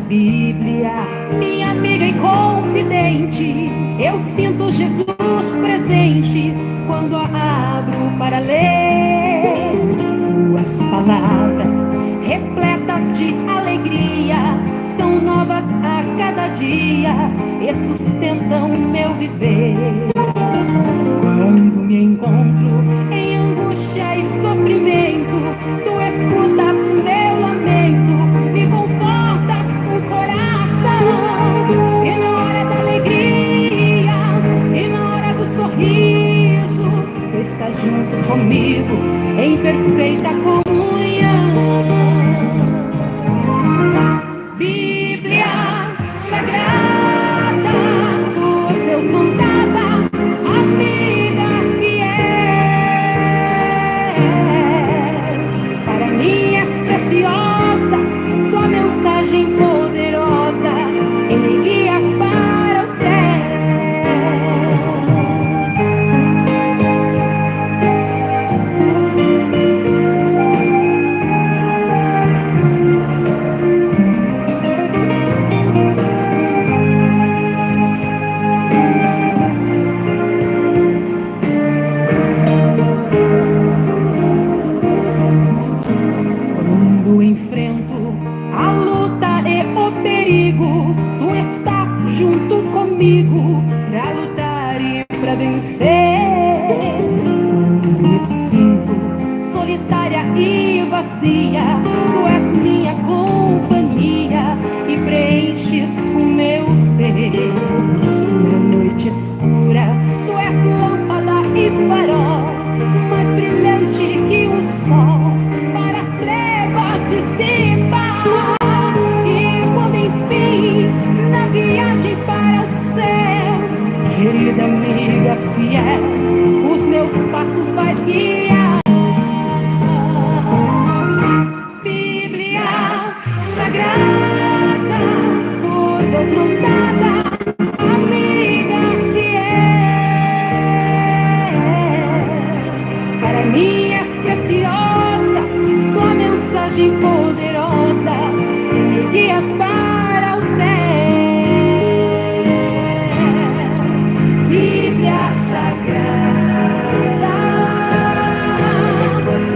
Bíblia, minha amiga e confidente, eu sinto Jesus presente quando a abro para ler. Tuas palavras repletas de alegria são novas a cada dia e sustentam meu viver. Quando me encontro em angústia e sofrimento, tu escutas meu lamento, me confortas o coração. E na hora da alegria, e na hora do sorriso, tu estás junto comigo em perfeita comunhão. Bíblia Sagrada, por Deus montada, amiga fiel, para mim és preciosa, tua mensagem poderosa, e me guias para o céu. Quando enfrento a luta e o perigo, tu estás junto comigo pra lutar e pra vencer. Quando me sinto solitária e vazia, tu és minha companhia e preenches o meu ser. Na noite escura, tu és lâmpada e farol, mais brilhante que o sol, para as trevas dissipar. E quando enfim, na viagem para o céu, querida amiga fiel, os meus passos vais guiar. Bíblia Sagrada, por Deus montada, amiga fiel, para mim és preciosa, tua mensagem poderosa, e me guias para o céu. Bíblia Sagrada,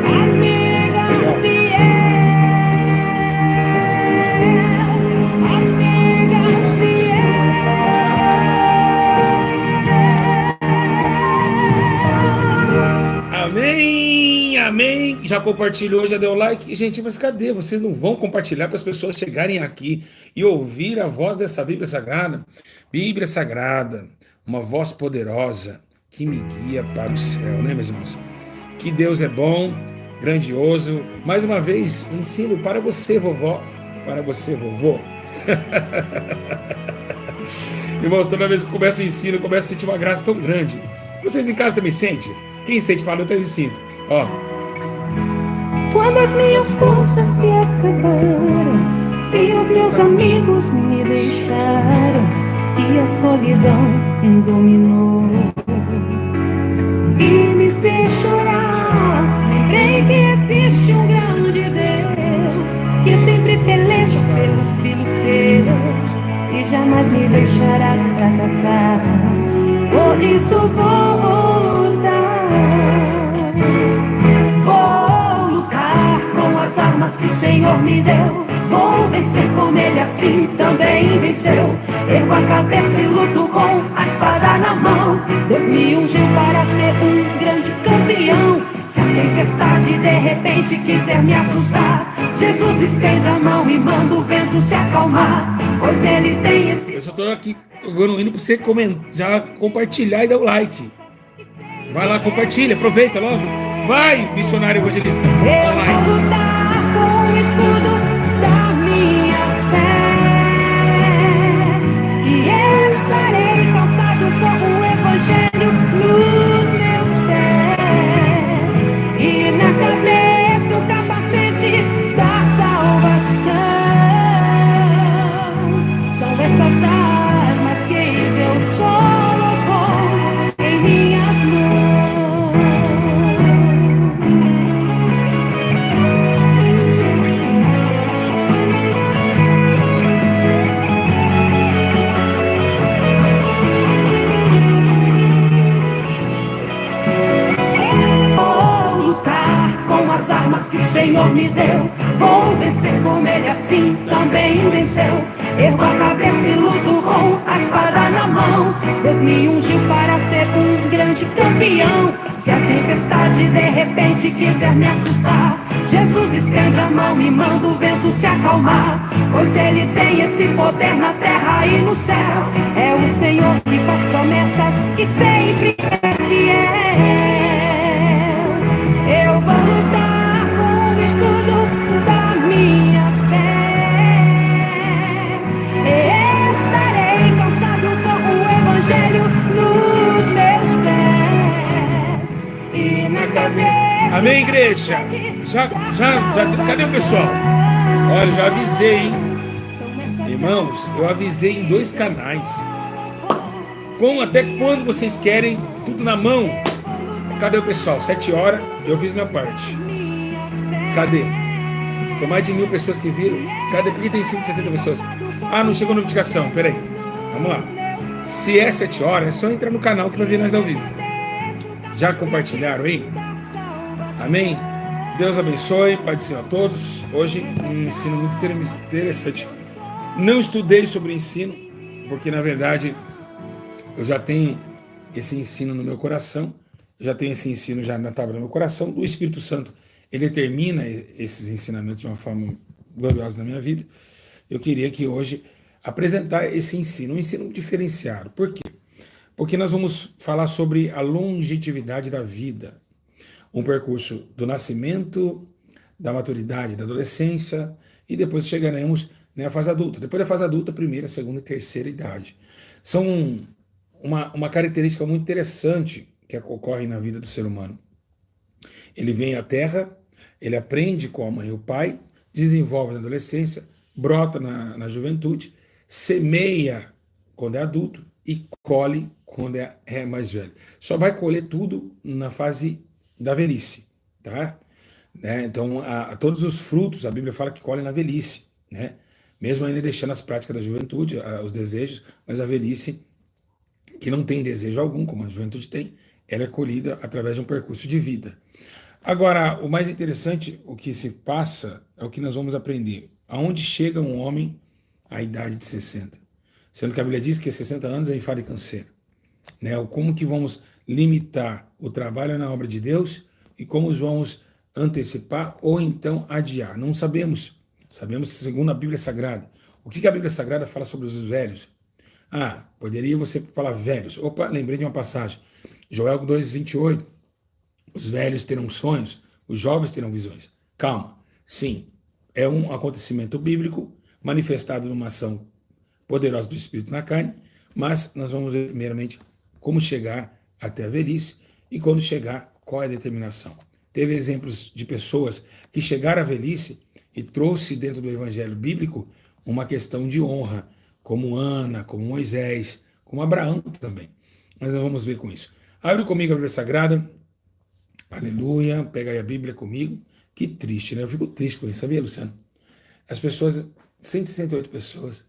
amiga fiel, amiga fiel. Amém, amém. Já compartilhou, já deu like. Gente, mas cadê? Vocês não vão compartilhar para as pessoas chegarem aqui e ouvir a voz dessa Bíblia Sagrada? Bíblia Sagrada, uma voz poderosa que me guia para o céu, né, meus irmãos? Que Deus é bom, grandioso. Mais uma vez, um ensino para você, vovó, para você, vovô. Irmãos, toda vez que eu começo o ensino, eu começo a sentir uma graça tão grande. Vocês em casa também sentem? Quem sente, fala, eu também sinto. Ó. Quando as minhas forças se acabaram e os meus amigos me deixaram e a solidão dominou e me fez chorar, lembrei que existe um grande Deus que sempre peleja pelos filhos seus e jamais me deixará fracassar. Por isso vou lutar, vou lutar com as armas que o Senhor me deu. Vou vencer como Ele assim também venceu. Ergo a cabeça e luto com a espada na mão. Deus me ungiu para ser um grande campeão. Se a tempestade de repente quiser me assustar, Jesus estende a mão e manda o vento se acalmar, pois Ele tem esse... Eu só tô aqui indo para você já compartilhar e dar o like. Vai lá, compartilha, aproveita logo. Vai, missionário evangelista. Eu vou lutar com o escudo da minha fé e estarei calçado com o Evangelho nos meus pés e na cabeça o capacete da salvação. São essas armas que Deus colocou em minhas mãos. as armas que o Senhor me deu. Vou vencer como ele assim também venceu. Ergo a cabeça e luto com a espada na mão. Deus me ungiu para ser um grande campeão. Se a tempestade de repente quiser me assustar, Jesus estende a mão e manda o vento se acalmar. Pois ele tem esse poder na terra e no céu. É o Senhor que faz promessas e sempre é fiel. Eu vou lutar com o escudo da minha fé. Estarei calçado com o evangelho nos meus pés e na cabeça. Amém, igreja? Já, cadê o pessoal? Olha, já avisei, hein? Irmãos, eu avisei em 2 canais. Até quando vocês querem tudo na mão? Cadê o pessoal? 7 horas, eu fiz minha parte. Cadê? Foi mais de 1000 pessoas que viram. Cadê? Por que tem 170 pessoas? Ah, não chegou notificação, peraí. Vamos lá. Se é 7 horas, é só entrar no canal que vai ver nós ao vivo. Já compartilharam aí? Amém? Deus abençoe, Pai do Senhor a todos. Hoje um ensino muito interessante. Não estudei sobre ensino, porque na verdade eu já tenho esse ensino no meu coração, já tenho esse ensino já na tábua do meu coração. O Espírito Santo, ele determina esses ensinamentos de uma forma gloriosa na minha vida. Eu queria que hoje apresentar esse ensino, um ensino diferenciado. Por quê? Porque nós vamos falar sobre a longevidade da vida. Um percurso do nascimento, da maturidade, da adolescência, e depois chegaremos à fase adulta. Depois da fase adulta, primeira, segunda e terceira idade. São uma característica muito interessante que ocorre na vida do ser humano. Ele vem à Terra, ele aprende com a mãe e o pai, desenvolve na adolescência, brota na juventude, semeia quando é adulto e colhe quando é mais velho. Só vai colher tudo na fase da velhice, tá? Então, todos os frutos, a Bíblia fala que colhe na velhice, né? Mesmo ainda deixando as práticas da juventude, os desejos, mas a velhice, que não tem desejo algum, como a juventude tem, ela é colhida através de um percurso de vida. Agora, o mais interessante, o que se passa, é o que nós vamos aprender. Aonde chega um homem à idade de 60? Sendo que a Bíblia diz que 60 anos é enfado e canseiro. Né? Como que vamos limitar o trabalho na obra de Deus e como vamos antecipar ou então adiar? Não sabemos. Sabemos segundo a Bíblia Sagrada. O que a Bíblia Sagrada fala sobre os velhos? Poderia você falar velhos. Opa, lembrei de uma passagem. Joel 2:28. Os velhos terão sonhos, os jovens terão visões. Calma. Sim, é um acontecimento bíblico manifestado numa ação poderosa do Espírito na carne, mas nós vamos ver primeiramente como chegar até a velhice e quando chegar, qual é a determinação. Teve exemplos de pessoas que chegaram à velhice e trouxe dentro do evangelho bíblico uma questão de honra, como Ana, como Moisés, como Abraão também. Mas nós vamos ver com isso. Abre comigo a Bíblia Sagrada. Aleluia. Pega aí a Bíblia comigo. Que triste, né? Eu fico triste com isso, sabia, Luciano? As pessoas, 168 pessoas.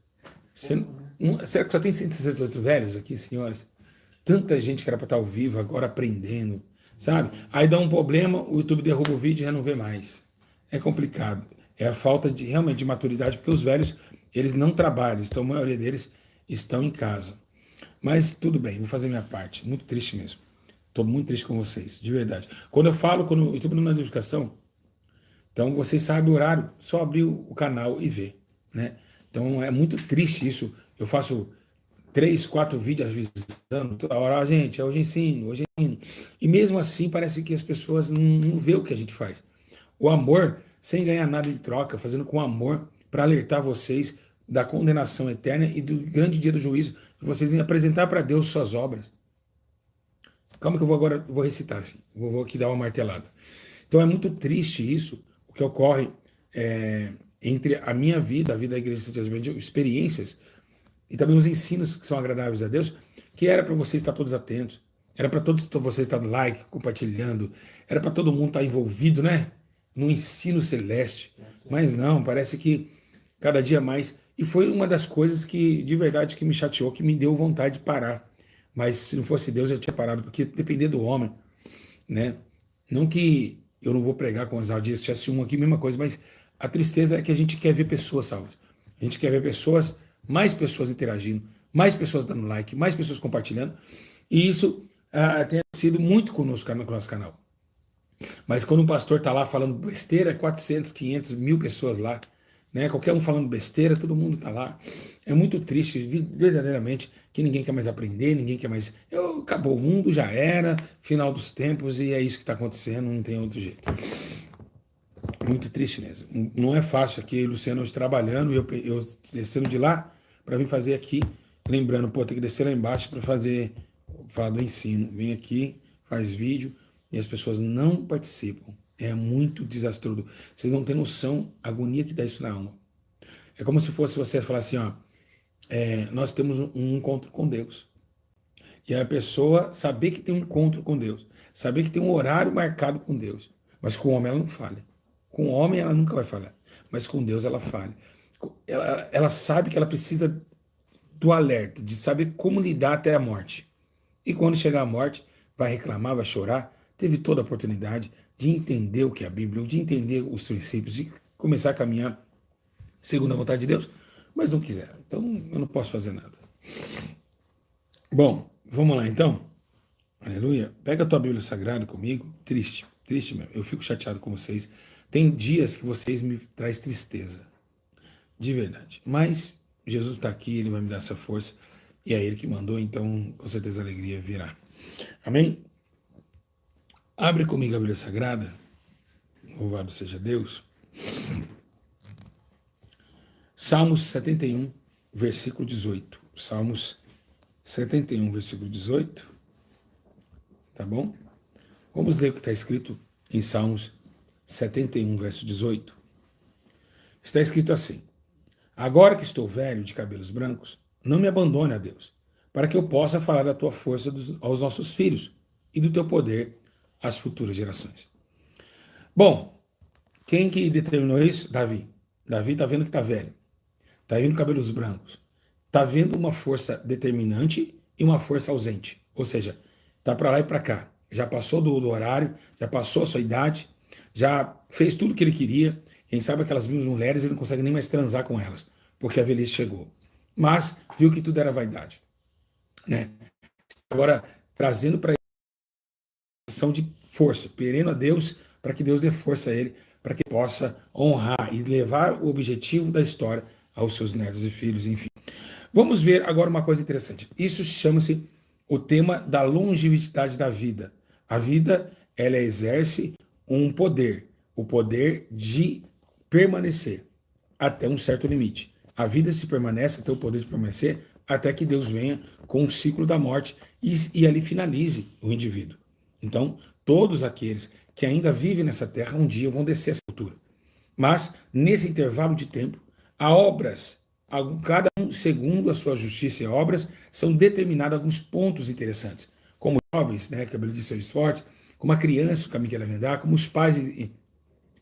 Será que só tem 168 velhos aqui, senhoras? Tanta gente que era para estar ao vivo, agora aprendendo, sabe? Aí dá um problema, o YouTube derruba o vídeo e já não vê mais. É complicado. É a falta realmente de maturidade, porque os velhos, eles não trabalham, então a maioria deles estão em casa. Mas tudo bem, vou fazer minha parte. Muito triste mesmo. Estou muito triste com vocês, de verdade. Quando eu falo, quando o YouTube não manda notificação, então vocês sabem o horário, só abrir o canal e ver, né? Então é muito triste isso. Eu faço 3, 4 vídeos avisando toda hora, gente, hoje ensino, hoje ensino. E mesmo assim parece que as pessoas não vê o que a gente faz. O amor, sem ganhar nada em troca, fazendo com amor, para alertar vocês da condenação eterna e do grande dia do juízo, de vocês apresentar para Deus suas obras. Calma que eu vou recitar assim, vou aqui dar uma martelada. Então é muito triste isso, o que ocorre entre a minha vida, a vida da Igreja Santa Cruz, experiências, e também os ensinos que são agradáveis a Deus, que era para vocês estar todos atentos, era para todos vocês estar no like, compartilhando, era para todo mundo estar envolvido, né? No ensino celeste. Mas não, parece que cada dia mais. E foi uma das coisas que, de verdade, que me chateou, que me deu vontade de parar. Mas se não fosse Deus, eu já tinha parado, porque depender do homem, né? Não que eu não vou pregar com ousadia, se tivesse um aqui, mesma coisa, mas a tristeza é que a gente quer ver pessoas salvas. A gente quer ver pessoas, mais pessoas interagindo, mais pessoas dando like, mais pessoas compartilhando, e isso tem sido muito conosco no nosso canal. Mas quando um pastor está lá falando besteira, 400, 500, 1000 pessoas lá, né? Qualquer um falando besteira, todo mundo está lá. É muito triste, verdadeiramente, que ninguém quer mais aprender, ninguém quer mais... Acabou o mundo, já era, final dos tempos, e é isso que está acontecendo, não tem outro jeito. Muito triste mesmo. Não é fácil aqui, Luciano hoje trabalhando, eu descendo de lá para vir fazer aqui, lembrando, pô, tem que descer lá embaixo para falar do ensino. Vem aqui, faz vídeo, e as pessoas não participam. É muito desastroso. Vocês não têm noção a agonia que dá isso na alma. É como se fosse você falar assim, ó, nós temos um encontro com Deus. E a pessoa saber que tem um encontro com Deus, saber que tem um horário marcado com Deus, mas com o homem ela não falha. Com o homem ela nunca vai falhar, mas com Deus ela falha. Ela sabe que ela precisa do alerta, de saber como lidar até a morte. E quando chegar a morte, vai reclamar, vai chorar. Teve toda a oportunidade de entender o que é a Bíblia, de entender os princípios, de começar a caminhar segundo a vontade de Deus, mas não quiseram. Então, eu não posso fazer nada. Bom, vamos lá então. Aleluia. Pega a tua Bíblia Sagrada comigo. Triste, triste mesmo. Eu fico chateado com vocês. Tem dias que vocês me trazem tristeza. De verdade. Mas Jesus está aqui, Ele vai me dar essa força. E é Ele que mandou, então com certeza a alegria virá. Amém? Abre comigo a Bíblia Sagrada. Louvado seja Deus. Salmos 71, versículo 18. Salmos 71, versículo 18. Tá bom? Vamos ler o que está escrito em Salmos 71, verso 18. Está escrito assim: agora que estou velho, de cabelos brancos, não me abandone a Deus, para que eu possa falar da tua força aos nossos filhos e do teu poder às futuras gerações. Bom, quem que determinou isso? Davi. Davi está vendo que está velho. Está vendo cabelos brancos. Está vendo uma força determinante e uma força ausente. Ou seja, está para lá e para cá. Já passou do horário, já passou a sua idade, já fez tudo o que ele queria. Quem sabe aquelas 1000 mulheres, ele não consegue nem mais transar com elas, porque a velhice chegou. Mas viu que tudo era vaidade. Né? Agora, trazendo para ele a missão de força, pereno a Deus, para que Deus dê força a ele, para que possa honrar e levar o objetivo da história aos seus netos e filhos, enfim. Vamos ver agora uma coisa interessante. Isso chama-se o tema da longevidade da vida. A vida, ela exerce um poder, o poder de permanecer até um certo limite. A vida se permanece, até o poder de permanecer, até que Deus venha com o ciclo da morte e ali finalize o indivíduo. Então, todos aqueles que ainda vivem nessa terra, um dia vão descer a sepultura. Mas, nesse intervalo de tempo, há obras, cada um segundo a sua justiça e obras, são determinados alguns pontos interessantes. Como jovens, né, que a Bíblia diz seus fortes, como a criança, o caminho que ela vai andar, como os pais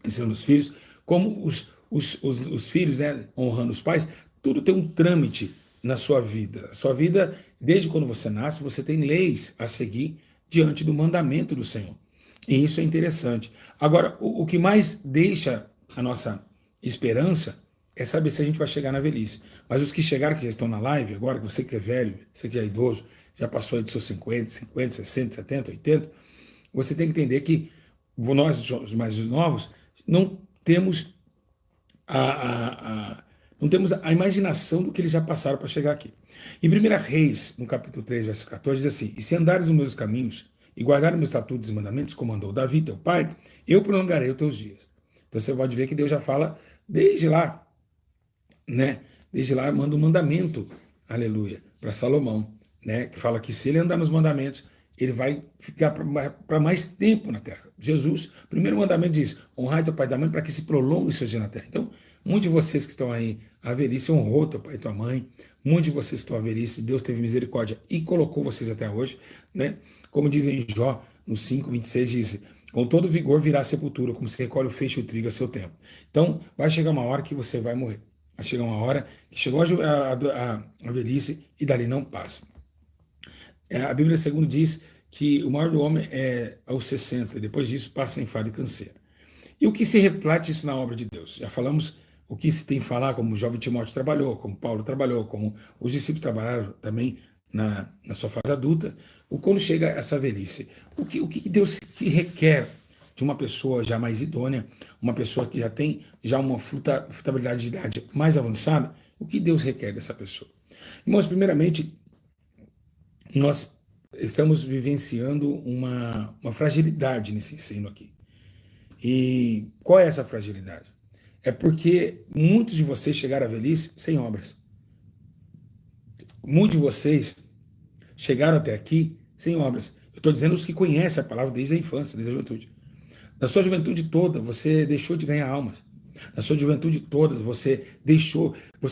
ensinando os filhos, como os filhos, né, honrando os pais, tudo tem um trâmite na sua vida. A sua vida, desde quando você nasce, você tem leis a seguir diante do mandamento do Senhor. E isso é interessante. Agora, o que mais deixa a nossa esperança é saber se a gente vai chegar na velhice. Mas os que chegaram, que já estão na live agora, você que é velho, você que já é idoso, já passou aí de seus 50, 60, 70, 80, você tem que entender que nós, os mais novos, não temos não temos a imaginação do que eles já passaram para chegar aqui. Em 1 Reis, no capítulo 3, verso 14, diz assim: e se andares nos meus caminhos e guardares meus estatutos e mandamentos, como mandou Davi, teu pai, eu prolongarei os teus dias. Então você pode ver que Deus já fala desde lá, né? Desde lá manda um mandamento, aleluia, para Salomão, né? Que fala que se ele andar nos mandamentos, ele vai ficar para mais tempo na terra. Jesus, o primeiro mandamento diz: honrai teu pai e tua mãe para que se prolongue os seus dias na terra. Então, muitos de vocês que estão aí, a velhice honrou teu pai e tua mãe, muitos de vocês que estão a velhice, Deus teve misericórdia e colocou vocês até hoje, né? Como diz em Jó, no 5:26, diz: com todo vigor virá a sepultura, como se recolhe o feixe e o trigo a seu tempo. Então, vai chegar uma hora que você vai morrer. Vai chegar uma hora que chegou a velhice e dali não passa. A Bíblia, segundo diz, que o maior do homem é aos 60, e depois disso passa em enfado e canseira. E o que se reflete isso na obra de Deus? Já falamos o que se tem que falar, como o jovem Timóteo trabalhou, como Paulo trabalhou, como os discípulos trabalharam também na sua fase adulta, quando chega essa velhice. O que Deus que requer de uma pessoa já mais idônea, uma pessoa que já tem uma frutabilidade de idade mais avançada, o que Deus requer dessa pessoa? Irmãos, primeiramente, nós estamos vivenciando uma fragilidade nesse ensino aqui. E qual é essa fragilidade? É porque muitos de vocês chegaram à velhice sem obras. Muitos de vocês chegaram até aqui sem obras. Eu estou dizendo os que conhecem a palavra desde a infância, desde a juventude. Na sua juventude toda, você deixou de ganhar almas. Na sua juventude toda, você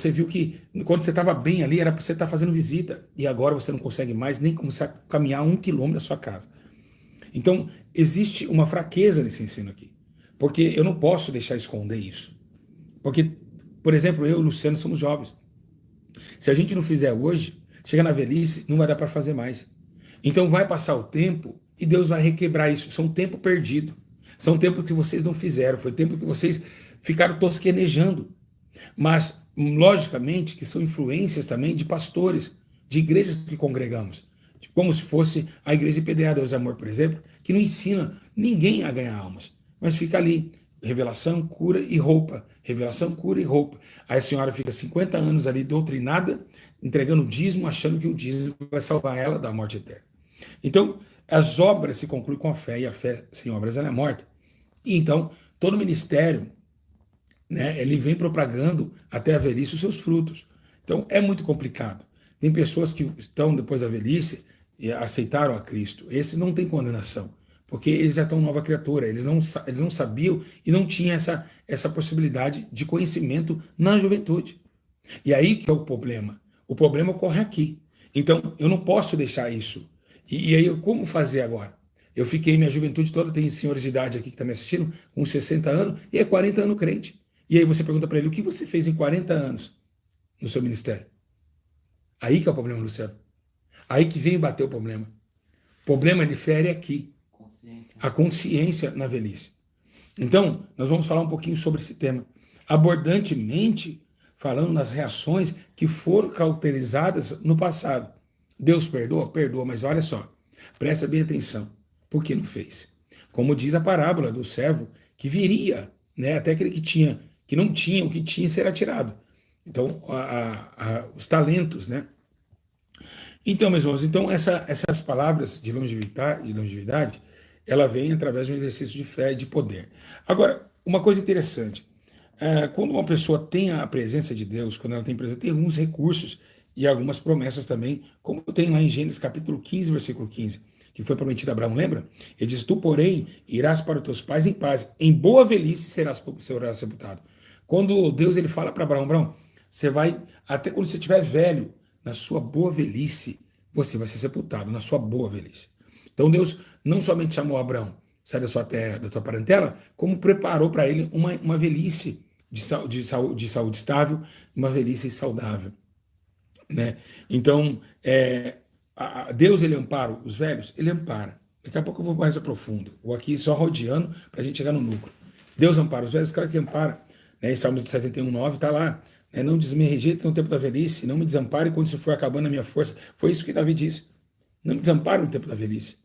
viu que quando você estava bem ali, era para você estar fazendo visita, e agora você não consegue mais nem começar a caminhar 1 quilômetro da sua casa. Então, existe uma fraqueza nesse ensino aqui, porque eu não posso deixar esconder isso. Porque, por exemplo, eu e o Luciano somos jovens. Se a gente não fizer hoje, chega na velhice, não vai dar para fazer mais. Então vai passar o tempo e Deus vai requebrar isso. São tempo perdido. São tempo que vocês não fizeram. Foi tempo que vocês ficaram tosquenejando. Mas, logicamente, que são influências também de pastores, de igrejas que congregamos. Como se fosse a igreja de PDA Deus Amor, por exemplo, que não ensina ninguém a ganhar almas. Mas fica ali, revelação, cura e roupa. Revelação, cura e roupa. Aí a senhora fica 50 anos ali doutrinada, entregando dízimo, achando que o dízimo vai salvar ela da morte eterna. Então, as obras se concluem com a fé, e a fé sem obras ela é morta. E então, todo ministério, né, ele vem propagando até a velhice os seus frutos. Então, é muito complicado. Tem pessoas que estão depois da velhice e aceitaram a Cristo. Esses não têm condenação, porque eles já estão nova criatura. Eles não sabiam e não tinham essa possibilidade de conhecimento na juventude. E aí que é o problema. O problema ocorre aqui. Então, eu não posso deixar isso. E aí, como fazer agora? Eu fiquei minha juventude toda, tem senhores de idade aqui que estão me assistindo, com 60 anos, e é 40 anos crente. E aí você pergunta para ele, o que você fez em 40 anos no seu ministério? Aí que é o problema, Luciano. Aí que vem bater o problema. O problema, ele fere aqui. A consciência na velhice. Então, nós vamos falar um pouquinho sobre esse tema. Abordantemente, falando nas reações que foram caracterizadas no passado. Deus perdoa? Perdoa, mas olha só, presta bem atenção. Por que não fez? Como diz a parábola do servo, que viria, né, até aquele que não tinha, o que tinha será tirado. Então, os talentos, né? Então, meus irmãos, então essas palavras de longevidade, ela vem através de um exercício de fé e de poder. Agora, uma coisa interessante, quando uma pessoa tem a presença de Deus, quando ela tem presença, tem alguns recursos e algumas promessas também, como tem lá em Gênesis capítulo 15, versículo 15, que foi prometido a Abraão, lembra? Ele diz, tu, porém, irás para os teus pais em paz, em boa velhice serás sepultado. Quando Deus ele fala para Abraão, você vai, até quando você estiver velho, na sua boa velhice, você vai ser sepultado, na sua boa velhice. Então Deus não somente chamou Abraão, sai da sua terra, da tua parentela, como preparou para ele uma velhice de saúde estável, uma velhice saudável. Né? Então, Deus ele ampara os velhos? Ele ampara. Daqui a pouco eu vou mais a profundo. Vou aqui só rodeando para a gente chegar no núcleo. Deus ampara os velhos, claro que ampara. Né? Em Salmos 71:9 está lá. Né? Não me rejeite no tempo da velhice, não me desampare quando se for acabando a minha força. Foi isso que Davi disse. Não me desampare no tempo da velhice.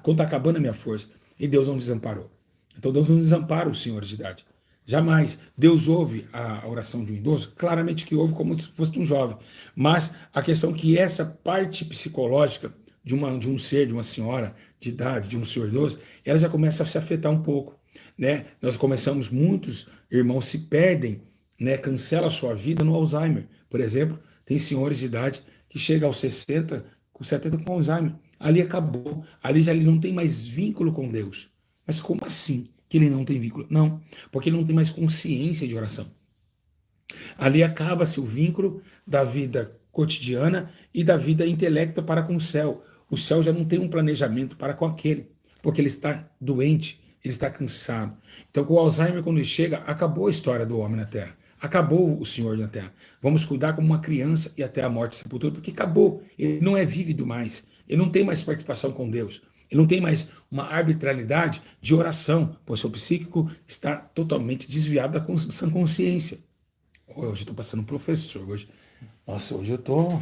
Quando está acabando a minha força. E Deus não desamparou. Então Deus não desampara os senhores de idade. Jamais. Deus ouve a oração de um idoso? Claramente que ouve, como se fosse de um jovem. Mas a questão é que essa parte psicológica de um ser, de uma senhora de idade, de um senhor idoso, ela já começa a se afetar um pouco. Né? Nós começamos, muitos irmãos se perdem, né? Cancela a sua vida no Alzheimer. Por exemplo, tem senhores de idade que chegam aos 60, com 70 com Alzheimer. Ali acabou. Ali já ele não tem mais vínculo com Deus. Mas como assim? Que ele não tem vínculo? Não, porque ele não tem mais consciência de oração. Ali acaba-se o vínculo da vida cotidiana e da vida intelecta para com o céu. O céu já não tem um planejamento para com aquele, porque ele está doente, ele está cansado. Então, com o Alzheimer, quando ele chega, acabou a história do homem na Terra. Acabou o Senhor na Terra. Vamos cuidar como uma criança e até a morte e sepultura, porque acabou. Ele não é vívido mais. Ele não tem mais participação com Deus. Ele não tem mais uma arbitrariedade de oração, pois seu psíquico está totalmente desviado da sã consciência. Hoje eu estou passando um professor. Nossa, hoje eu estou...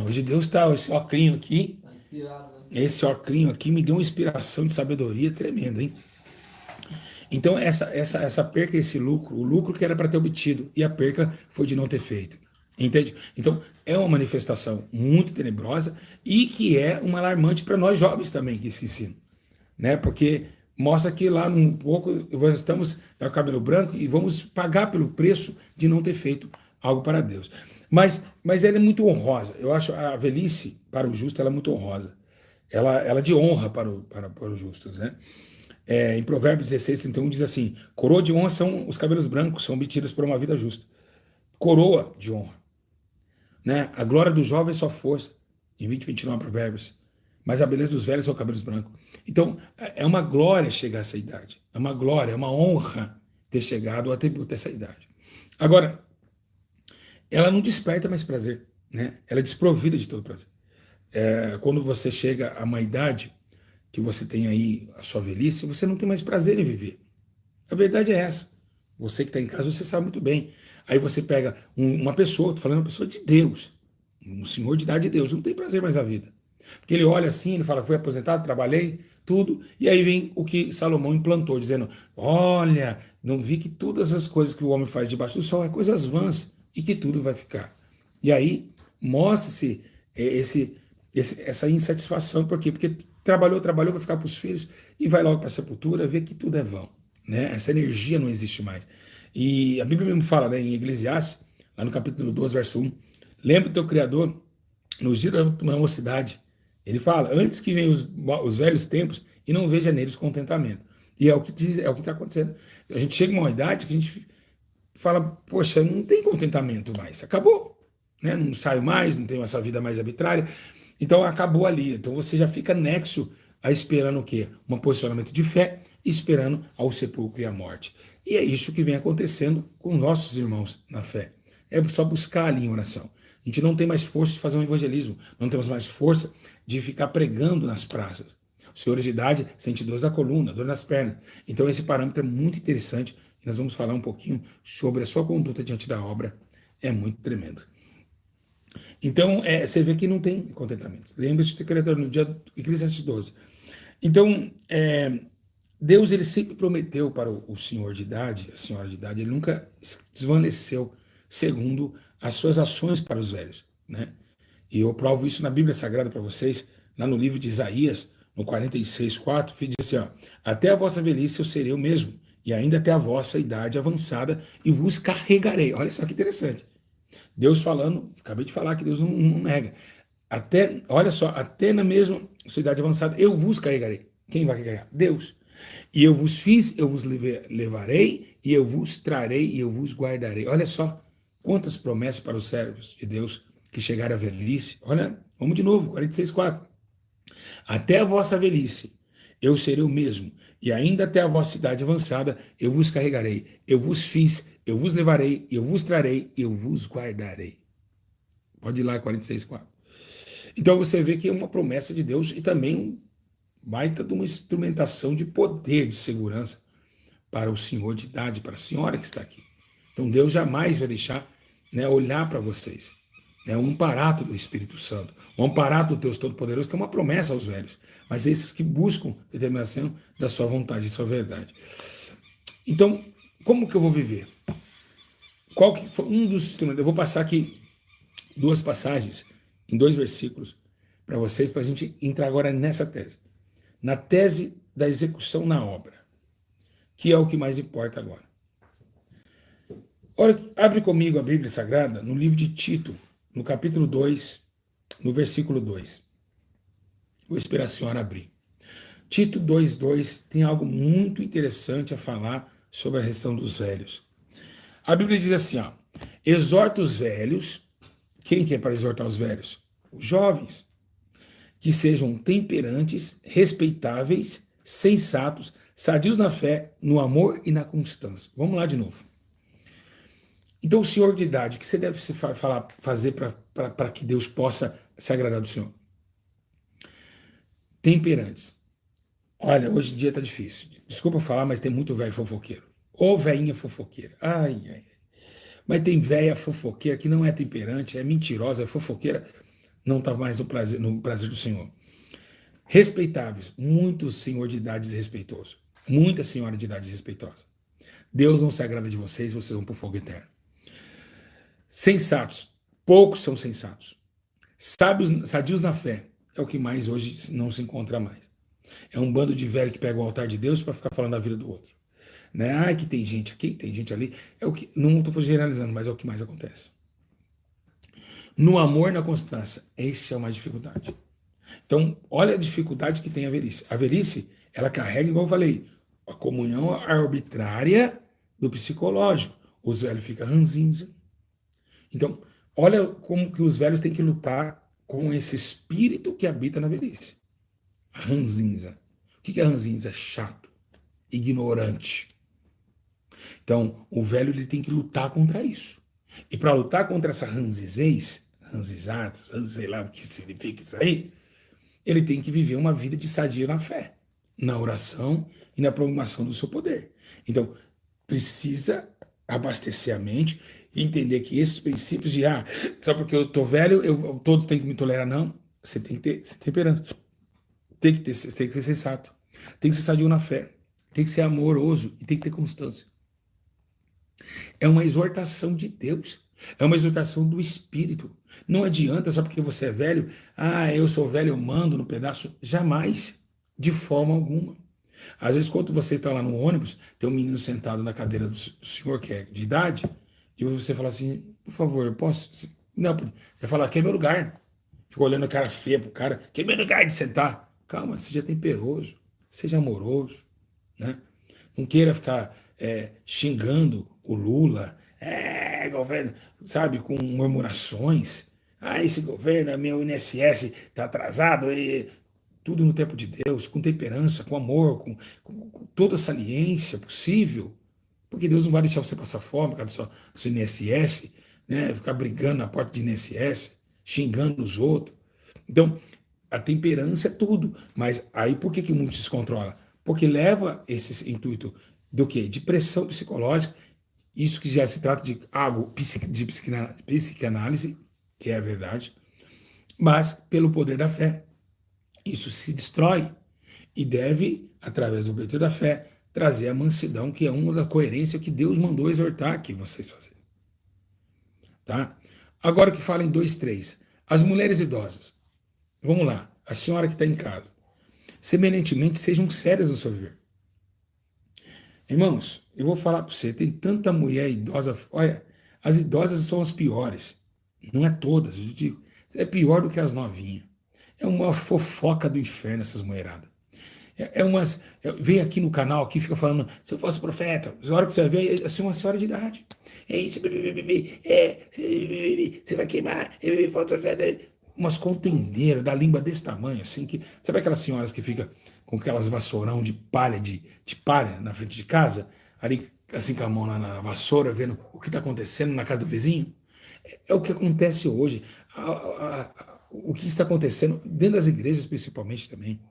Hoje Deus está... Esse ocrinho aqui... Tá inspirado, né? Esse ocrinho aqui me deu uma inspiração de sabedoria tremenda, hein? Então, essa perca, esse lucro, o lucro que era para ter obtido, e a perca foi de não ter feito. Entende? Então, é uma manifestação muito tenebrosa e que é uma alarmante para nós jovens também, que esse ensino. Né? Porque mostra que lá um pouco nós estamos com o cabelo branco e vamos pagar pelo preço de não ter feito algo para Deus. Mas ela é muito honrosa. Eu acho a velhice para o justo ela é muito honrosa. Ela é de honra para os justos, né? Em Provérbios 16:31 diz assim: coroa de honra são os cabelos brancos, são obtidos por uma vida justa. Coroa de honra. Né? A glória do jovem é sua força. Em 20:29 Provérbios. Mas a beleza dos velhos são cabelos brancos. Então, é uma glória chegar a essa idade. É uma glória, é uma honra ter chegado ao atributo dessa idade. Agora, ela não desperta mais prazer. Né? Ela é desprovida de todo prazer. Quando você chega a uma idade que você tem aí a sua velhice, você não tem mais prazer em viver. A verdade é essa. Você que está em casa, você sabe muito bem. Aí você pega uma pessoa, estou falando uma pessoa de Deus, um senhor de idade de Deus, não tem prazer mais na vida. Porque ele olha assim, ele fala, fui aposentado, trabalhei, tudo, e aí vem o que Salomão implantou, dizendo, olha, não vi que todas as coisas que o homem faz debaixo do sol é coisas vãs, e que tudo vai ficar. E aí mostra-se essa insatisfação, por quê? Porque trabalhou, vai ficar para os filhos, e vai logo para a sepultura, vê que tudo é vão. Né? Essa energia não existe mais. E a Bíblia mesmo fala, né, em Eclesiastes, lá no capítulo 12, verso 1, lembra do teu Criador nos dias da tua mocidade. Ele fala, antes que venham os velhos tempos e não veja neles contentamento. E é o que diz, é o que está acontecendo. A gente chega a uma idade que a gente fala, poxa, não tem contentamento mais, acabou. Né? Não saio mais, não tenho essa vida mais arbitrária. Então acabou ali. Então você já fica nexo a esperando o quê? Um posicionamento de fé, esperando ao sepulcro e à morte. E é isso que vem acontecendo com nossos irmãos na fé. É só buscar ali em oração. A gente não tem mais força de fazer um evangelismo, não temos mais força de ficar pregando nas praças. Os senhores de idade sentem dor da coluna, dor nas pernas. Então esse parâmetro é muito interessante e nós vamos falar um pouquinho sobre a sua conduta diante da obra. É muito tremendo. Então, você vê que não tem contentamento. Lembre-se do Criador no dia de Eclesiastes 12. Então, Deus ele sempre prometeu para o senhor de idade, a senhora de idade, ele nunca desvaneceu segundo as suas ações para os velhos. Né? E eu provo isso na Bíblia Sagrada para vocês, lá no livro de Isaías, no 46:4, diz assim, ó, até a vossa velhice eu serei o mesmo, e ainda até a vossa idade avançada, e vos carregarei. Olha só que interessante. Deus falando, acabei de falar que Deus não nega. Olha só, até na mesma sua idade avançada, eu vos carregarei. Quem vai carregar? Deus. E eu vos fiz, eu vos levarei, e eu vos trarei, e eu vos guardarei. Olha só, quantas promessas para os servos de Deus que chegaram à velhice. Olha, vamos de novo, 46:4. Até a vossa velhice, eu serei o mesmo, e ainda até a vossa idade avançada, eu vos carregarei, eu vos fiz, eu vos levarei, eu vos trarei, eu vos guardarei. Pode ir lá, 46:4. Então você vê que é uma promessa de Deus e também um baita de uma instrumentação de poder, de segurança para o senhor de idade, para a senhora que está aqui. Então Deus jamais vai deixar, né, olhar para vocês. É um amparato do Espírito Santo, um amparato do Deus Todo-Poderoso, que é uma promessa aos velhos, mas esses que buscam determinação da sua vontade, da sua verdade. Então, como que eu vou viver? Qual que foi um dos instrumentos? Eu vou passar aqui 2 passagens, em 2 versículos, para vocês, para a gente entrar agora nessa tese. Na tese da execução na obra, que é o que mais importa agora. Olha, abre comigo a Bíblia Sagrada no livro de Tito, no capítulo 2, no versículo 2. Vou esperar a senhora abrir. Tito 2:2 tem algo muito interessante a falar sobre a questão dos velhos. A Bíblia diz assim, ó, exorta os velhos, quem que é para exortar os velhos? Os jovens, que sejam temperantes, respeitáveis, sensatos, sadios na fé, no amor e na constância. Vamos lá de novo. Então, o senhor de idade, o que você deve fazer para que Deus possa se agradar do Senhor. Temperantes. Olha, hoje em dia tá difícil. Desculpa falar, mas tem muito velho fofoqueiro. Ou velhinha fofoqueira. Ai, ai. Mas tem velha fofoqueira que não é temperante, é mentirosa, é fofoqueira, não está mais no prazer do Senhor. Respeitáveis, muito senhor de idade desrespeitoso, muita senhora de idade desrespeitosa. Deus não se agrada de vocês, vocês vão para o fogo eterno. Sensatos, poucos são sensatos. Sábios, sadios na fé, é o que mais hoje não se encontra mais. É um bando de velho que pega o altar de Deus para ficar falando da vida do outro. Né? Ai, que tem gente aqui, tem gente ali. É o que, não estou generalizando, mas é o que mais acontece. No amor, na constância, essa é uma dificuldade. Então, olha a dificuldade que tem a velhice. A velhice, ela carrega, igual eu falei, a comunhão arbitrária do psicológico. Os velhos ficam ranzinza. Então, olha como que os velhos têm que lutar com esse espírito que habita na velhice. A ranzinza. O que é ranzinza? Chato, ignorante. Então, o velho ele tem que lutar contra isso. E para lutar contra essa ranzizez, sei lá o que significa isso aí, ele tem que viver uma vida de sadia na fé, na oração e na proclamação do seu poder. Então, precisa abastecer a mente e entender que esses princípios de, só porque eu tô velho, eu todo tenho que me tolerar, não. Você tem que ter temperança. Tem que ser sensato. Tem que ser sadio na fé. Tem que ser amoroso e tem que ter constância. É uma exortação de Deus. É uma exortação do Espírito. Não adianta só porque você é velho, eu sou velho, eu mando no pedaço. Jamais, de forma alguma. Às vezes, quando você está lá no ônibus, tem um menino sentado na cadeira do senhor que é de idade, e você fala assim, por favor, eu posso? Não, você fala, aqui é meu lugar. Fica olhando a cara feia pro cara, aqui é meu lugar de sentar. Calma, seja temperoso, seja amoroso, né? Não queira ficar xingando o Lula, governo, sabe, com murmurações. Esse governo, meu INSS está atrasado, e tudo no tempo de Deus, com temperança, com amor, com toda a saliência possível, porque Deus não vai deixar você passar fome por causa do seu INSS, né, ficar brigando na porta de INSS, xingando os outros. Então, a temperança é tudo, mas aí por que muitos descontrolam? Porque leva esse intuito do quê? De pressão psicológica, isso que já se trata de algo de psicanálise, que é a verdade, mas pelo poder da fé. Isso se destrói e deve, através do poder da fé, trazer a mansidão, que é uma da coerência que Deus mandou exortar aqui vocês fazerem. Tá? Agora que fala em 2:3. As mulheres idosas. Vamos lá. A senhora que está em casa. Semelhantemente, sejam sérias no seu viver. Irmãos, eu vou falar para você, tem tanta mulher idosa, olha, as idosas são as piores, não é todas, eu digo, é pior do que as novinhas, é uma fofoca do inferno essas mulheradas, vem aqui no canal, aqui fica falando, se eu fosse profeta, a hora que você vai ver, é uma senhora de idade, você vai queimar, umas contendeiras da língua desse tamanho, assim, que, sabe aquelas senhoras que ficam com aquelas vassourão de palha, de palha na frente de casa, ali assim com a mão na vassoura, vendo o que está acontecendo na casa do vizinho? É o que acontece hoje. O que está acontecendo dentro das igrejas, principalmente também.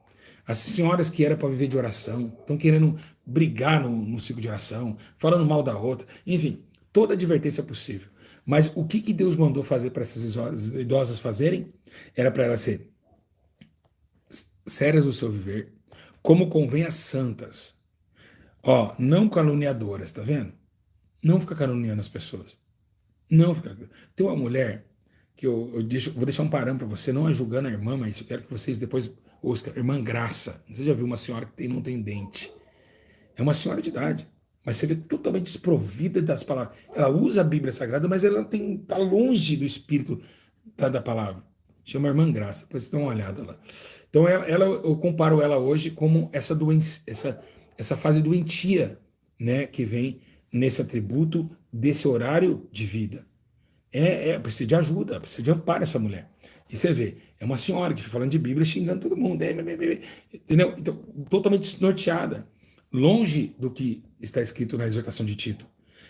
As senhoras que eram para viver de oração, estão querendo brigar no ciclo de oração, falando mal da outra, enfim, toda advertência possível. Mas o que Deus mandou fazer para essas idosas fazerem? Era para elas serem sérias no seu viver, como convém às santas. Não caluniadoras, tá vendo? Não fica caluniando as pessoas. Não fica. Tem uma mulher que vou deixar um parâmetro para você, não é julgando a irmã, mas eu quero que vocês depois ouçam. Irmã Graça. Você já viu uma senhora que não tem dente? É uma senhora de idade, mas você vê totalmente desprovida das palavras. Ela usa a Bíblia Sagrada, mas ela está longe do espírito da palavra. Chama Irmã Graça, depois você dá uma olhada lá. Então, eu comparo ela hoje como essa doença, essa fase doentia, né, que vem nesse atributo desse horário de vida. Precisa de ajuda, precisa de amparo essa mulher. E você vê, é uma senhora que fica falando de Bíblia, xingando todo mundo, entendeu? Então, totalmente desnorteada, longe do que está escrito na exortação de Tito.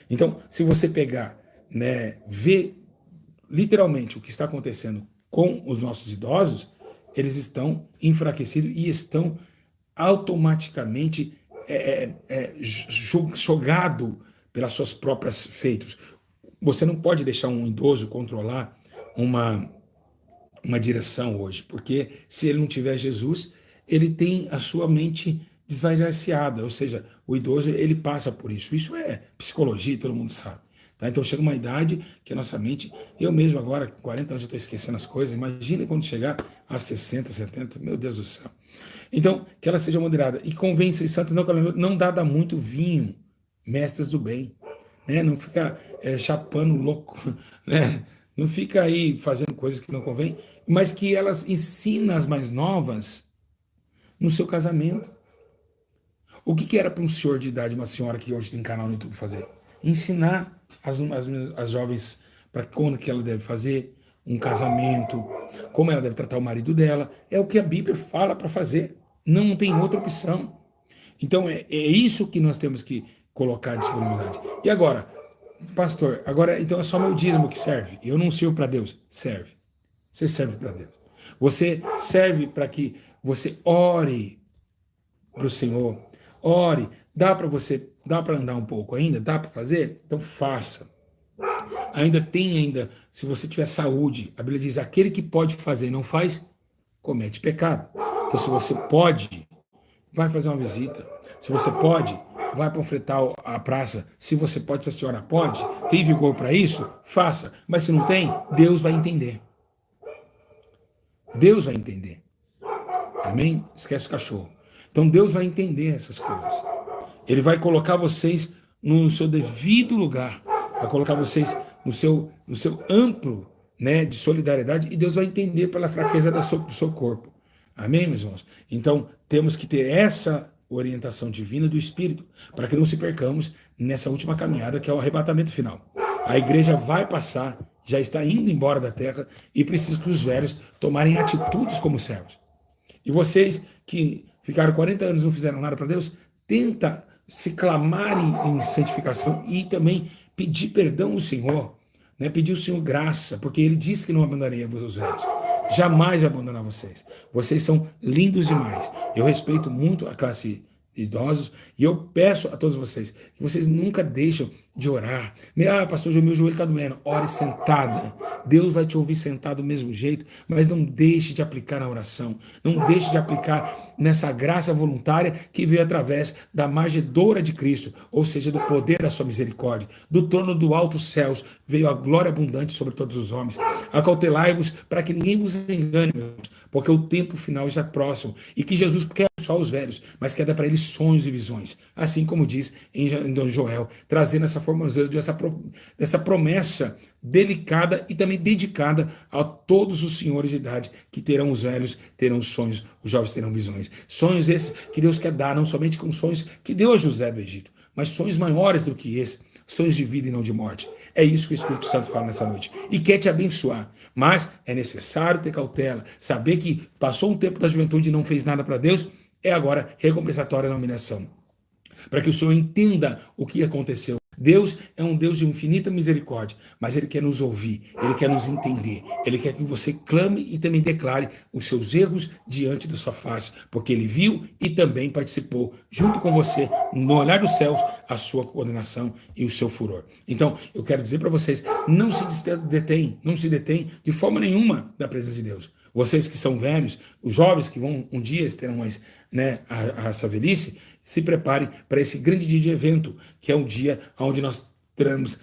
Então, se você pegar, né, ver literalmente o que está acontecendo com os nossos idosos, eles estão enfraquecidos e estão automaticamente jogados pelas suas próprias feitos. Você não pode deixar um idoso controlar uma direção hoje, porque se ele não tiver Jesus, ele tem a sua mente desvariada, ou seja, o idoso ele passa por isso. Isso é psicologia, todo mundo sabe. Tá? Então chega uma idade que a nossa mente, eu mesmo agora, com 40 anos, já estou esquecendo as coisas, imagina quando chegar a 60, 70, meu Deus do céu. Então, que ela seja moderada. E convence santos não dá muito vinho, mestres do bem. Né? Não fica chapando louco, né? Não fica aí fazendo coisas que não convém, mas que elas ensinam as mais novas no seu casamento. O que era para um senhor de idade, uma senhora que hoje tem canal no YouTube fazer? Ensinar as jovens para quando que ela deve fazer um casamento, como ela deve tratar o marido dela. É o que a Bíblia fala para fazer. Não tem outra opção. Então é isso que nós temos que colocar à disponibilidade. E agora, pastor, agora então é só meu dízimo que serve? Eu não sirvo para Deus? Serve. Você serve para Deus. Você serve para que você ore para o Senhor. Ore. Dá para andar um pouco ainda? Dá para fazer? Então faça. Se você tiver saúde, a Bíblia diz, aquele que pode fazer e não faz, comete pecado. Então se você pode, vai fazer uma visita. Se você pode, vai panfletar a praça. Se você pode, se a senhora pode, tem vigor para isso, faça. Mas se não tem, Deus vai entender. Deus vai entender. Amém? Esquece o cachorro. Então Deus vai entender essas coisas. Ele vai colocar vocês no seu devido lugar. Vai colocar vocês no seu amplo, né, de solidariedade. E Deus vai entender pela fraqueza do seu corpo. Amém, meus irmãos? Então temos que ter essa orientação divina do Espírito, para que não se percamos nessa última caminhada, que é o arrebatamento final. A igreja vai passar, já está indo embora da terra, e precisa que os velhos tomarem atitudes como servos. E vocês que ficaram 40 anos e não fizeram nada para Deus, tenta se clamar em santificação e também pedir perdão ao Senhor, né? Pedir ao Senhor graça, porque Ele disse que não abandonaria os velhos. Jamais vai abandonar vocês. Vocês são lindos demais. Eu respeito muito a classe de idosos e eu peço a todos vocês que vocês nunca deixem de orar. Pastor, meu joelho está doendo. Ore sentada. Deus vai te ouvir sentado do mesmo jeito, mas não deixe de aplicar na oração. Não deixe de aplicar nessa graça voluntária que veio através da manjedoura de Cristo, ou seja, do poder da sua misericórdia. Do trono do alto céus veio a glória abundante sobre todos os homens. Acautelai-vos para que ninguém vos engane, meus irmãos, porque o tempo final está próximo e que Jesus quer só os velhos, mas quer dar para eles sonhos e visões, assim como diz em Dom Joel, trazendo essa formosura dessa promessa delicada e também dedicada a todos os senhores de idade, que terão os velhos, terão sonhos, os jovens terão visões. Sonhos esses que Deus quer dar, não somente com sonhos que deu a José do Egito, mas sonhos maiores do que esse, sonhos de vida e não de morte. É isso que o Espírito Santo fala nessa noite. E quer te abençoar. Mas é necessário ter cautela. Saber que passou um tempo da juventude e não fez nada para Deus, é agora recompensatória a nominação. Para que o Senhor entenda o que aconteceu. Deus é um Deus de infinita misericórdia, mas Ele quer nos ouvir, Ele quer nos entender, Ele quer que você clame e também declare os seus erros diante da sua face, porque Ele viu e também participou, junto com você, no olhar dos céus, a sua condenação e o seu furor. Então, eu quero dizer para vocês, não se detém de forma nenhuma da presença de Deus. Vocês que são velhos, os jovens que vão um dia terão mais, né, essa velhice, se preparem para esse grande dia de evento, que é o dia onde nós estaremos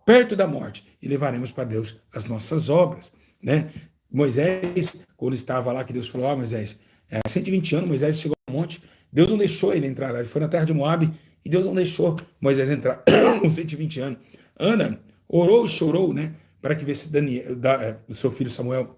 perto da morte e levaremos para Deus as nossas obras, né? Moisés, quando estava lá, que Deus falou, Moisés, 120 anos, Moisés chegou ao monte, Deus não deixou ele entrar lá, ele foi na terra de Moabe, e Deus não deixou Moisés entrar com 120 anos. Ana orou e chorou, né, para que visse o seu filho Samuel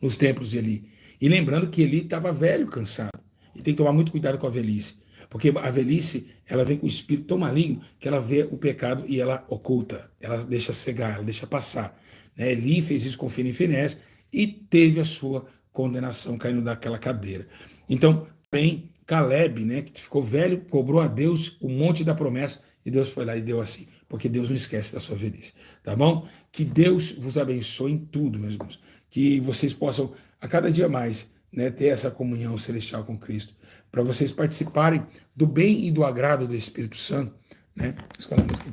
nos templos de Eli. E lembrando que Eli estava velho, cansado, e tem que tomar muito cuidado com a velhice. Porque a velhice, ela vem com o espírito tão maligno que ela vê o pecado e ela oculta, ela deixa cegar, ela deixa passar. Né? Eli fez isso com Ofni e Finéias e teve a sua condenação caindo daquela cadeira. Então, tem Caleb, né, que ficou velho, cobrou a Deus o monte da promessa e Deus foi lá e deu assim. Porque Deus não esquece da sua velhice. Tá bom? Que Deus vos abençoe em tudo, meus irmãos. que vocês possam, a cada dia mais, né, ter essa comunhão celestial com Cristo, para vocês participarem do bem e do agrado do Espírito Santo, né? Escolha a música.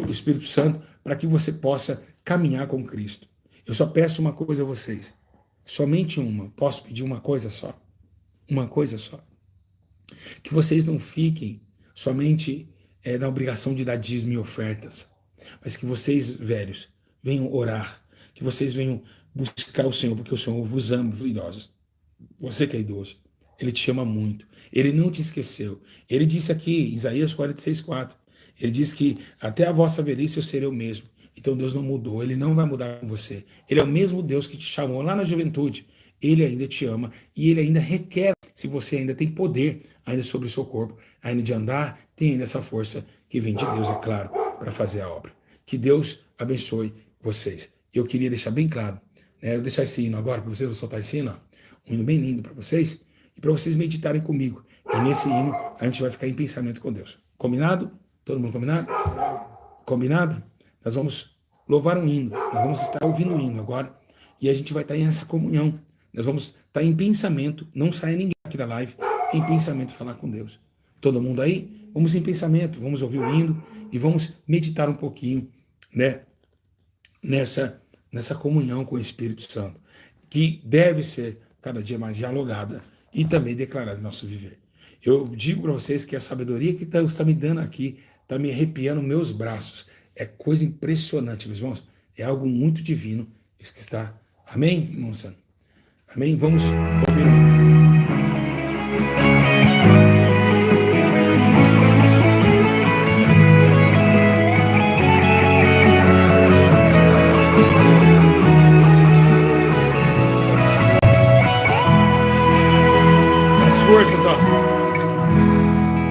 O Espírito Santo, para que você possa caminhar com Cristo. Eu só peço uma coisa a vocês, somente uma. Posso pedir uma coisa só? Uma coisa só. Que vocês não fiquem somente na obrigação de dar dízimo e ofertas, mas que vocês, velhos, venham orar, que vocês venham buscar o Senhor, porque o Senhor vos ama, idosos. Você que é idoso, Ele te ama muito. Ele não te esqueceu. Ele disse aqui, em Isaías 46:4, Ele diz que até a vossa velhice eu serei o mesmo. Então Deus não mudou, Ele não vai mudar com você. Ele é o mesmo Deus que te chamou lá na juventude. Ele ainda te ama e Ele ainda requer, se você ainda tem poder ainda sobre o seu corpo, ainda de andar, tem ainda essa força que vem de Deus, é claro, para fazer a obra. Que Deus abençoe vocês. Eu queria deixar bem claro, né? Eu vou deixar esse hino agora para vocês, vou soltar esse hino, ó, um hino bem lindo para vocês, e para vocês meditarem comigo. E nesse hino a gente vai ficar em pensamento com Deus. Combinado? Todo mundo combinado? Combinado? Nós vamos louvar um hino, nós vamos estar ouvindo um hino agora, e a gente vai estar em essa comunhão. Nós vamos estar em pensamento, não sai ninguém aqui da live, em pensamento falar com Deus. Todo mundo aí? Vamos em pensamento, vamos ouvir o hino e vamos meditar um pouquinho, né, nessa comunhão com o Espírito Santo, que deve ser cada dia mais dialogada e também declarada em nosso viver. Eu digo para vocês que a sabedoria que Deus está me dando aqui está me arrepiando meus braços. É coisa impressionante, meus irmãos. É algo muito divino isso que está. Amém, irmão Santo? Amém? Vamos ouvir o hino. Forças, ó.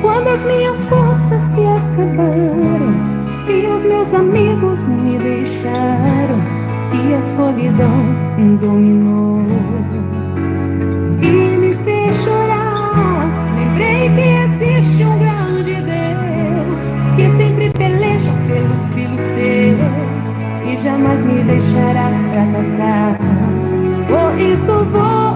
Quando as minhas forças se acabaram e os meus amigos me deixaram e a solidão dominou e me fez chorar, lembrei que existe um grande Deus que sempre peleja pelos filhos seus e jamais me deixará fracassar. Por isso vou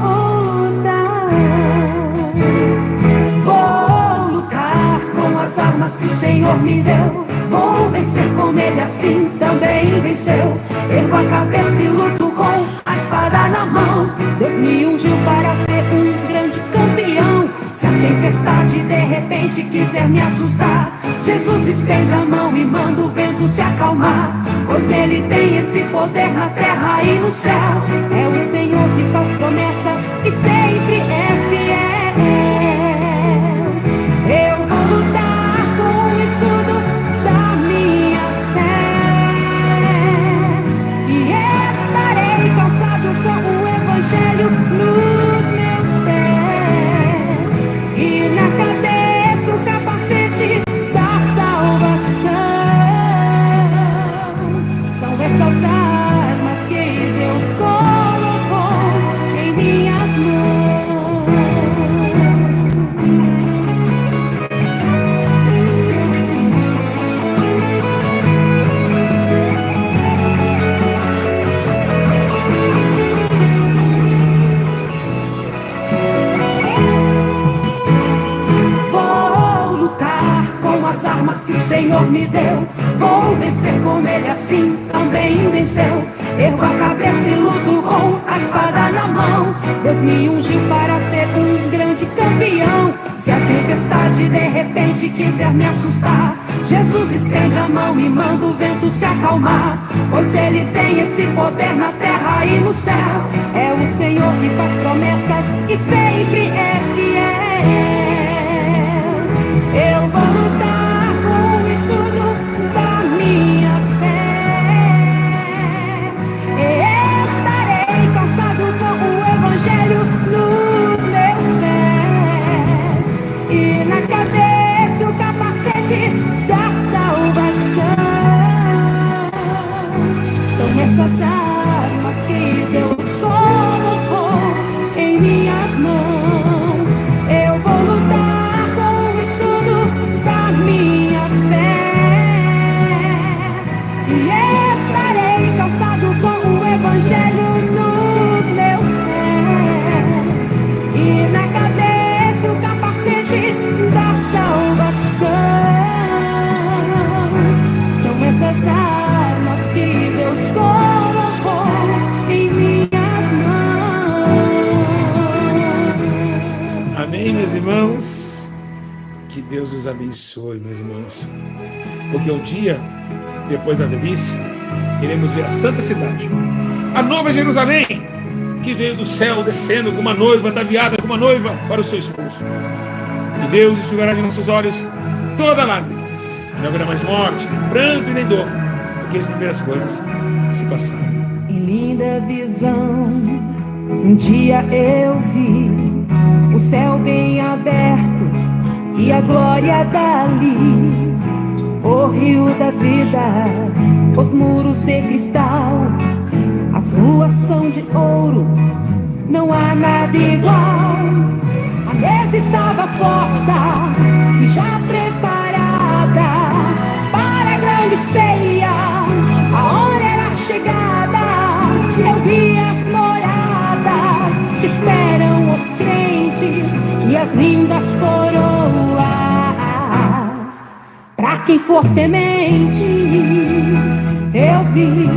as armas que o Senhor me deu, vou vencer como Ele assim também venceu. Ergo a cabeça e luto com a espada na mão. Deus me ungiu para ser um grande campeão. Se a tempestade de repente quiser me assustar, Jesus estende a mão e manda o vento se acalmar, pois Ele tem esse poder na terra e no céu. É o Senhor que faz promessas e sempre é fiel. Eu vou lutar com o escudo da minha fé e estarei calçado com o Evangelho nos meus pés e na cabeça o capacete da salvação. São essas armas que Deus colocou em minhas mãos. Que o Senhor me deu, vou vencer como Ele assim também venceu. Ergo a cabeça e luto com a espada na mão. Deus me ungiu para ser um grande campeão. Se a tempestade de repente quiser me assustar, Jesus estende a mão e manda o vento se acalmar, pois Ele tem esse poder na terra e no céu. É o Senhor que faz promessas e sempre é fiel. Eu vou lutar da minha fé, estarei calçado com o Evangelho nos meus pés e na cabeça o capacete da salvação. São essas armas que Deus colocou em minhas mãos. Eu vou lutar com o escudo da minha fé e estarei calçado com o Evangelho Que Deus os abençoe, meus irmãos. Porque um dia, depois da velhice, iremos ver a santa cidade, a nova Jerusalém, que veio do céu descendo com uma noiva ataviada, com uma noiva para o seu esposo. E Deus enxugará de nossos olhos toda lágrima. Não haverá mais morte, nem pranto e nem dor, porque as primeiras coisas se passaram. Em linda visão, um dia eu vi o céu bem aberto e a glória dali, o rio da vida, os muros de cristal, as ruas são de ouro, não há nada igual. A mesa estava posta e já preparada para a grande ceia. A hora era chegada, eu vi as moradas que esperam os crentes e as lindas coroas para quem for temente. Eu vi.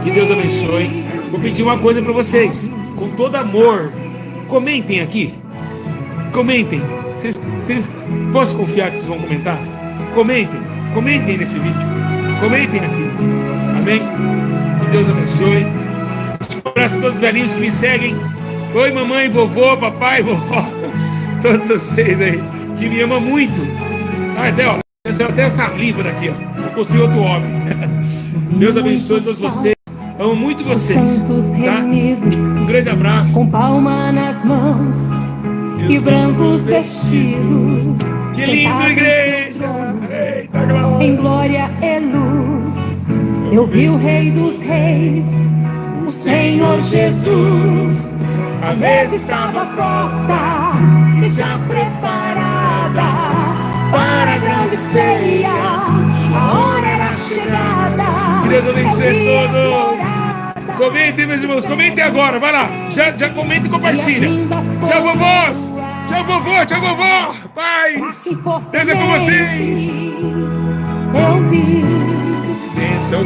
Que Deus abençoe. Vou pedir uma coisa para vocês, com todo amor. Comentem aqui. Comentem. Vocês posso confiar que vocês vão comentar? Comentem. Comentem nesse vídeo. Comentem aqui. Amém? Que Deus abençoe. Um abraço a todos os velhinhos que me seguem. Oi, mamãe, vovô, papai, vovó. Todos vocês aí que me amam muito. Até saliva daqui, ó. Vou construir outro homem. Deus abençoe todos vocês. Amo muito vocês. Tá? Um grande abraço. Com palma nas mãos e brancos vestidos. Que lindo, igreja! Eita, glória. Em glória e luz, eu vi o Rei dos Reis, o Senhor Jesus. A mesa estava posta e já preparada para a grande ceia. A hora era chegada. Que Deus abençoe todos. Comentem, meus irmãos, comentem agora, vai lá. Já comenta e compartilha. Tchau, vovós. Tchau, vovô, tchau, vovó. Paz. Deus é com vocês. Eu vi. Bênção.